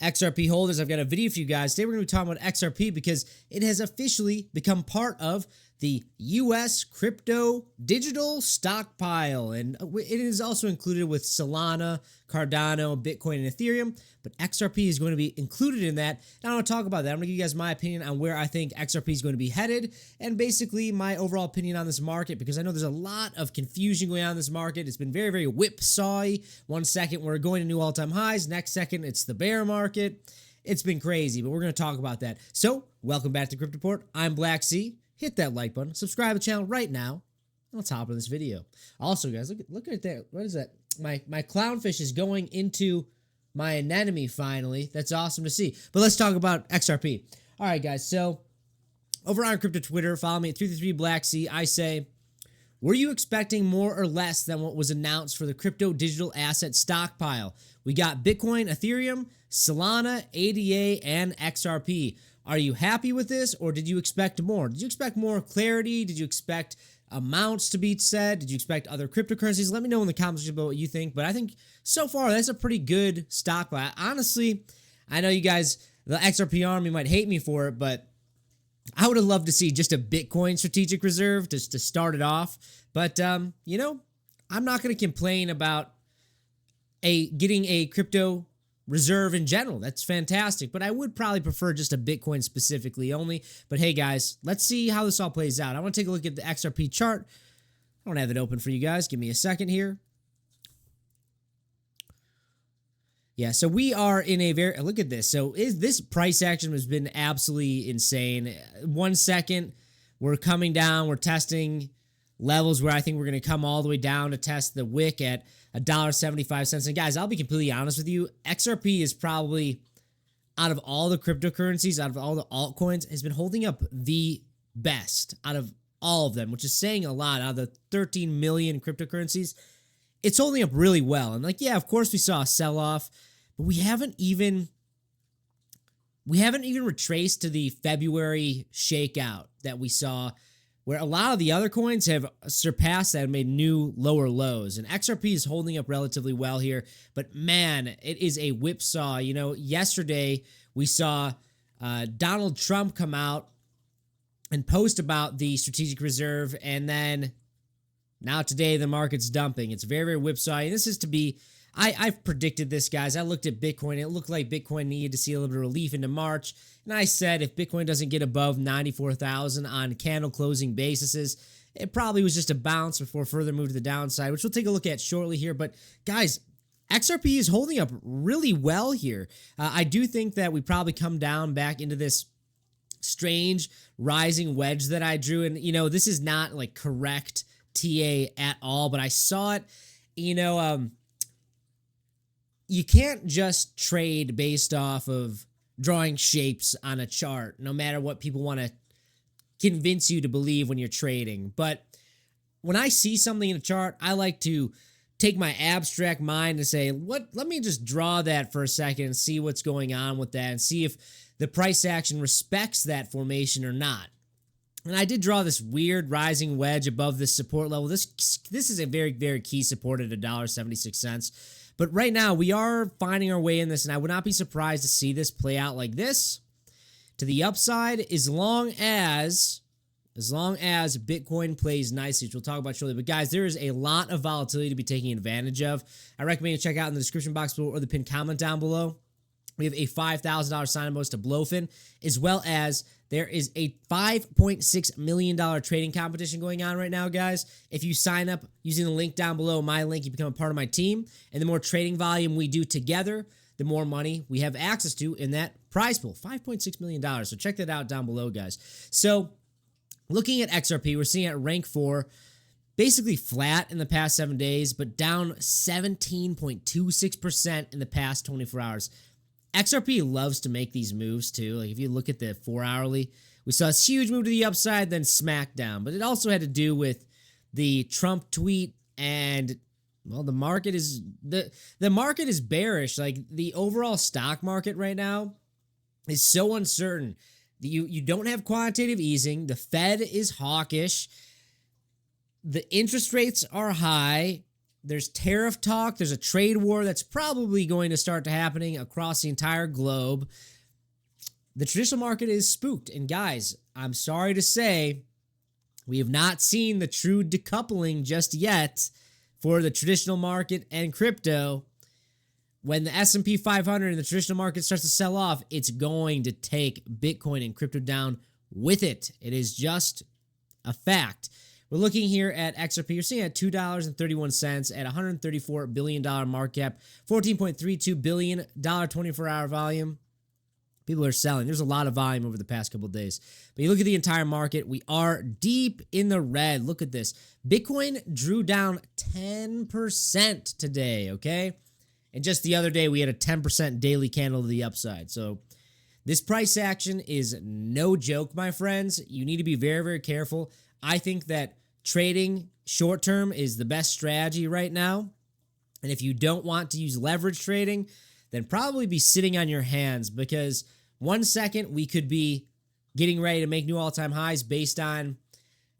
XRP holders, I've got a video for you guys. Today we're going to be talking about XRP because it has officially become part of the US crypto digital stockpile, and it is also included with Solana, Cardano, Bitcoin, and Ethereum, but XRP is going to be included in that, and I want to talk about that. I'm going to give you guys my opinion on where I think XRP is going to be headed, and basically my overall opinion on this market, because I know there's a lot of confusion going on in this market. It's been very, very whipsawy. One second we're going to new all-time highs, next second it's the bear market. It's been crazy, but we're going to talk about that. So, welcome back to Crypto Report. I'm Black Hit that like button, subscribe to the channel right now, and let's hop into this video. Also, guys, look at that. What is that? My clownfish is going into my anemone finally. That's awesome to see. But let's talk about XRP. All right, guys. So over on Crypto Twitter, follow me at 333BlackC. I say, were you expecting more or less than what was announced for the crypto digital asset stockpile? We got Bitcoin, Ethereum, Solana, ADA, and XRP. Are you happy with this, or did you expect more? Did you expect more clarity? Did you expect amounts to be said? Did you expect other cryptocurrencies? Let me know in the comments about what you think, but I think so far that's a pretty good stockpile. Honestly, I know you guys, the XRP army might hate me for it, but I would have loved to see just a Bitcoin strategic reserve just to start it off. But, you know, I'm not going to complain about getting a crypto reserve in general. That's fantastic, but I would probably prefer just a Bitcoin specifically only. But hey guys, let's see how this all plays out. I want to take a look at the XRP chart. I don't have it open for you guys. Give me a second here. Yeah, so we are in a very, look at this. So this price action has been absolutely insane. 1 second, we're coming down, we're testing levels where I think we're going to come all the way down to test the wick at $1.75. And guys, I'll be completely honest with you. XRP is probably, out of all the cryptocurrencies, out of all the altcoins, has been holding up the best out of all of them, which is saying a lot. Out of the 13 million cryptocurrencies, it's holding up really well. And like, yeah, of course we saw a sell-off, but we haven't even retraced to the February shakeout that we saw, where a lot of the other coins have surpassed that and made new lower lows. And XRP is holding up relatively well here, but man, it is a whipsaw. You know, yesterday we saw Donald Trump come out and post about the strategic reserve, and then now today the market's dumping. It's very, very whipsaw. And this is to be, I've predicted this, guys. I looked at Bitcoin. It looked like Bitcoin needed to see a little bit of relief into March. And I said if Bitcoin doesn't get above 94,000 on candle closing bases, it probably was just a bounce before further move to the downside, which we'll take a look at shortly here. But guys, XRP is holding up really well here. I do think that we probably come down back into this strange rising wedge that I drew. And, you know, this is not like correct TA at all, but I saw it, you know, you can't just trade based off of drawing shapes on a chart, no matter what people want to convince you to believe when you're trading. But when I see something in a chart, I like to take my abstract mind and say, let me just draw that for a second and see what's going on with that and see if the price action respects that formation or not. And I did draw this weird rising wedge above this support level. This is a very, very key support at $1.76. But right now, we are finding our way in this, and I would not be surprised to see this play out like this to the upside, as long as Bitcoin plays nicely, which we'll talk about shortly. But guys, there is a lot of volatility to be taking advantage of. I recommend you check out in the description box below or the pinned comment down below. We have a $5,000 sign-in bonus to Blowfin, as well as there is a $5.6 million trading competition going on right now, guys. If you sign up using the link down below, my link, you become a part of my team. And the more trading volume we do together, the more money we have access to in that prize pool. $5.6 million. So check that out down below, guys. So looking at XRP, we're seeing at rank 4, basically flat in the past 7 days, but down 17.26% in the past 24 hours. XRP loves to make these moves too. Like if you look at the 4-hourly, we saw this huge move to the upside, then smack down. But it also had to do with the Trump tweet, and well, the market is bearish. Like the overall stock market right now is so uncertain. You don't have quantitative easing. The Fed is hawkish. The interest rates are high. There's tariff talk. There's a trade war that's probably going to start to happening across the entire globe. The traditional market is spooked. And guys, I'm sorry to say, we have not seen the true decoupling just yet for the traditional market and crypto. When the S&P 500 and the traditional market starts to sell off, it's going to take Bitcoin and crypto down with it. It is just a fact. We're looking here at XRP. You're seeing at $2.31 at $134 billion market cap, $14.32 billion 24-hour volume. People are selling. There's a lot of volume over the past couple of days. But you look at the entire market, we are deep in the red. Look at this. Bitcoin drew down 10% today, okay? And just the other day, we had a 10% daily candle to the upside. So this price action is no joke, my friends. You need to be very, very careful. I think that trading short term is the best strategy right now. And if you don't want to use leverage trading, then probably be sitting on your hands, because 1 second we could be getting ready to make new all-time highs based on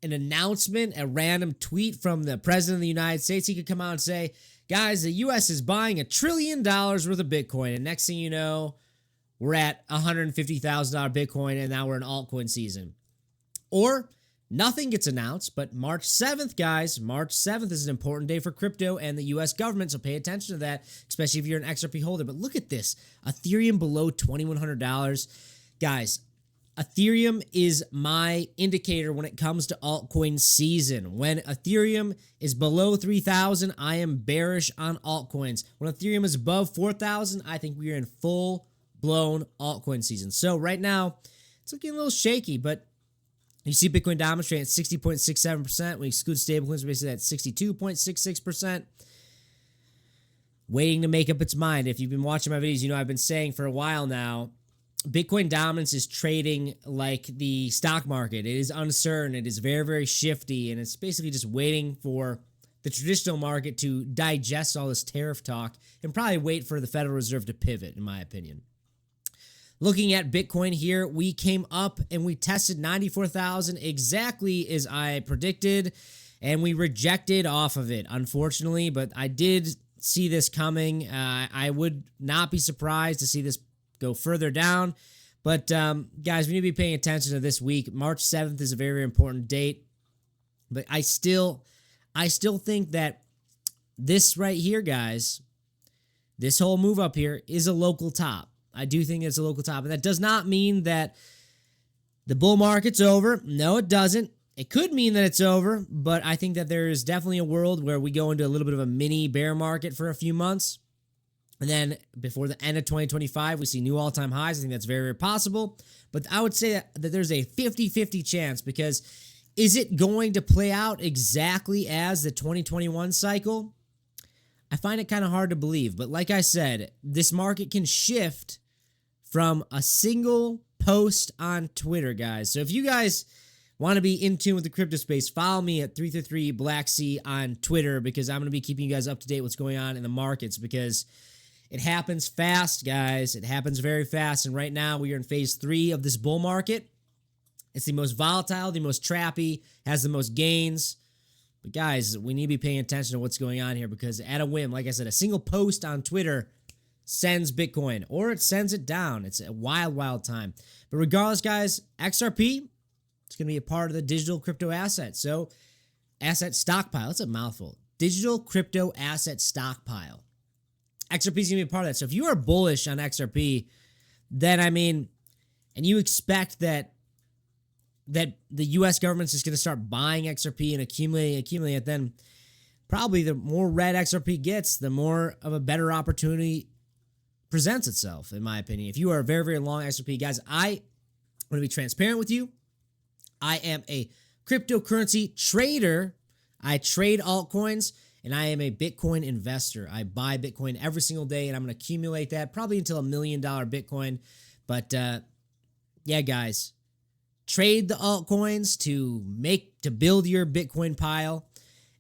an announcement, a random tweet from the president of the United States. He could come out and say, guys, the U.S. is buying $1 trillion worth of Bitcoin. And next thing you know, we're at $150,000 Bitcoin, and now we're in altcoin season. Or nothing gets announced, but March 7th, guys, March 7th is an important day for crypto and the U.S. government, so pay attention to that, especially if you're an XRP holder. But look at this, Ethereum below $2,100. Guys, Ethereum is my indicator when it comes to altcoin season. When Ethereum is below 3,000, I am bearish on altcoins. When Ethereum is above 4,000, I think we are in full-blown altcoin season. So right now, it's looking a little shaky, but you see Bitcoin dominance rate at 60.67%. When you exclude stablecoins, we're basically at 62.66%. Waiting to make up its mind. If you've been watching my videos, you know I've been saying for a while now, Bitcoin dominance is trading like the stock market. It is uncertain. It is very, very shifty, and it's basically just waiting for the traditional market to digest all this tariff talk and probably wait for the Federal Reserve to pivot, in my opinion. Looking at Bitcoin here, we came up and we tested 94,000 exactly as I predicted, and we rejected off of it, unfortunately, but I did see this coming. I would not be surprised to see this go further down, but guys, we need to be paying attention to this week. March 7th is a very, very important date, but I still think that this right here, guys, this whole move up here is a local top. I do think it's a local top, and that does not mean that the bull market's over. No, it doesn't. It could mean that it's over, but I think that there is definitely a world where we go into a little bit of a mini bear market for a few months, and then before the end of 2025, we see new all-time highs. I think that's very, very possible, but I would say that there's a 50-50 chance, because is it going to play out exactly as the 2021 cycle? I find it kind of hard to believe, but like I said, this market can shift from a single post on Twitter, guys. So if you guys want to be in tune with the crypto space, follow me at 333 Black Sea on Twitter, because I'm going to be keeping you guys up to date with what's going on in the markets, because it happens fast, guys. It happens very fast, and right now we are in phase 3 of this bull market. It's the most volatile, the most trappy, has the most gains. But guys, we need to be paying attention to what's going on here, because at a whim, like I said, a single post on Twitter sends Bitcoin, or it sends it down. It's a wild, wild time. But regardless, guys, XRP, it's going to be a part of the digital crypto asset. So, asset stockpile, it's a mouthful. Digital crypto asset stockpile. XRP is going to be a part of that. So if you are bullish on XRP, then and you expect that the U.S. government's just going to start buying XRP and accumulating it, then probably the more red XRP gets, the more of a better opportunity presents itself, in my opinion. If you are a very, very long XRP, guys, I want to be transparent with you. I am a cryptocurrency trader. I trade altcoins, and I am a Bitcoin investor. I buy Bitcoin every single day, and I'm going to accumulate that probably until $1 million Bitcoin. But yeah, guys, trade the altcoins to build your Bitcoin pile.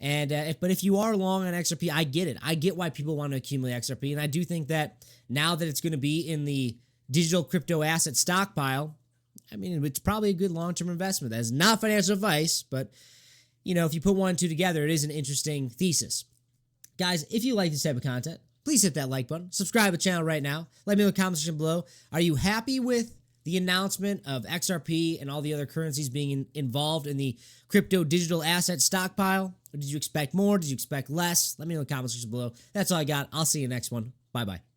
And but if you are long on XRP, I get it. I get why people want to accumulate XRP, and I do think that now that it's going to be in the digital crypto asset stockpile, it's probably a good long-term investment. That is not financial advice, but if you put one and two together, it is an interesting thesis. Guys, if you like this type of content, please hit that like button. Subscribe to the channel right now. Let me know in the comment section below. Are you happy with the announcement of XRP and all the other currencies being involved in the crypto digital asset stockpile? Or did you expect more? Did you expect less? Let me know in the comment section below. That's all I got. I'll see you next one. Bye-bye.